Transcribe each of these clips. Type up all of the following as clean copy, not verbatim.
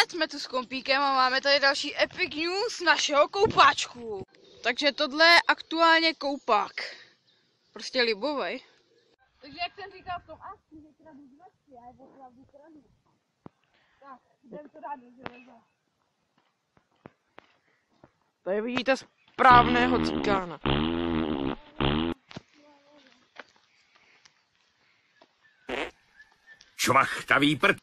Opět jsme tu s kompíkem a máme tady další epic news našeho koupáčku. Takže tohle je aktuálně koupák. Prostě libovej. Takže jak jsem říkal v tom asku, že kradu značky, já je opravdu kradu. Tak, jdem to dát do železa. Tady vidíte správného cikána. Čvachtavý prd.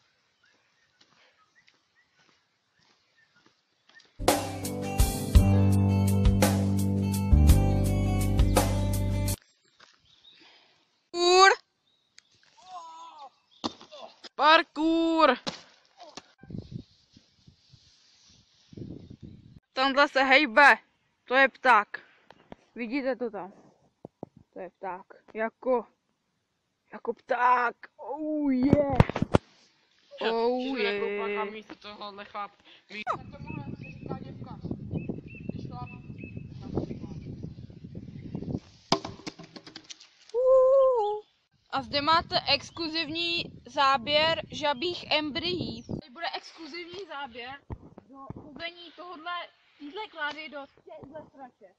Parkour! Tamhle se hejbe. To je pták. Vidíte to tam? To je pták. Jako pták. Oh yeah. Oh yeah. A místo toho nechláp. A zde máte exkluzivní záběr žabích embryí. Tady bude exkluzivní záběr do chození téhle klády do téhle srače.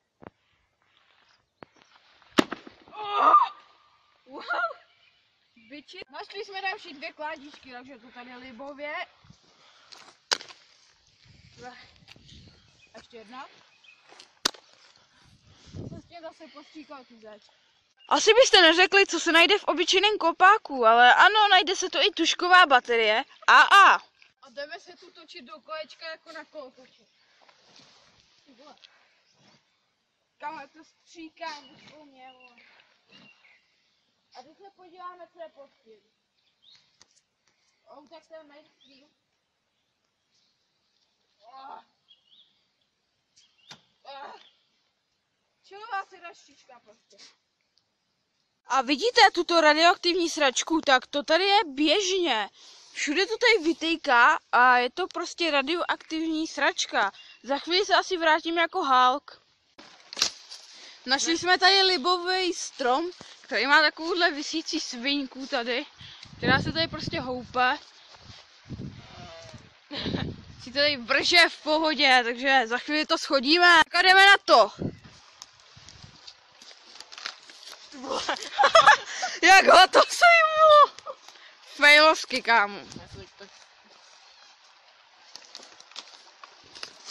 Wow! Biči. Našli jsme další 2 kládičky, takže to tady libově. A ještě jedna. Prostě zase postříkal tu zeď. Asi byste neřekli, co se najde v obyčejném kopáku, ale ano, najde se to i tužková baterie AA. A jdeme se tu točit do kolečka jako na kolotoči. Kam to stříkám úplně. A teď se podíváme, co je pod tím. Tak ten mainstream. Čilová sedačtička prostě. A vidíte tuto radioaktivní sračku, tak to tady je běžně. Všude to tady vytejká a je to prostě radioaktivní sračka. Za chvíli se asi vrátím jako Hulk. Našli jsme tady libový strom, který má takovouhle visící sviňku tady, která se tady prostě houpe. Si tady vrže v pohodě, takže za chvíli to schodíme. Tak jdeme na to. Jak ho to sejmu! Failovsky, kámo.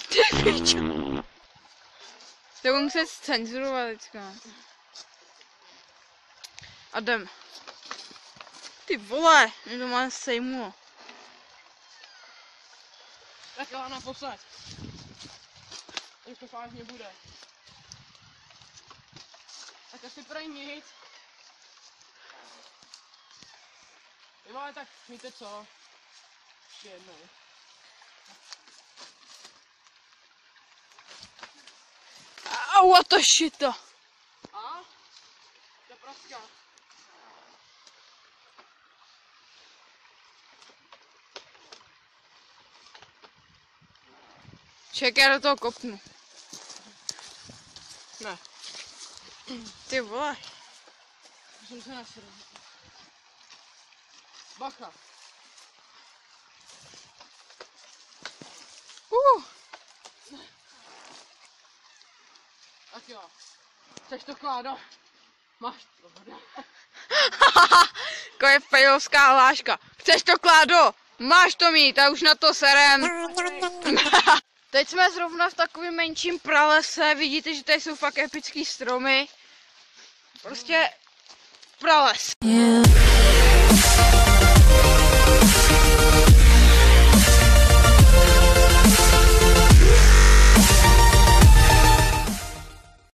Ty pičo. To budu muset cenzurovat teďka. A jdem. Ty vole, mě to má sejmulo. Tak jo, naposled. Už to fakt nebude. Tak asi prej nic. Jo, ale tak víte co? Ještě jednou. Au, what the shit to? A? To praska. Čekaj, já do toho kopnu. Ne. Ty vole. Jsem se nasral. Bacha. Tak jo. Chceš to, Kládo? Máš to, voda. To je failovská hláška. Chceš to, Kládo? Máš to mít a už na to serem. Teď jsme zrovna v takovém menším pralese. Vidíte, že tady jsou fakt epický stromy. Prostě prales.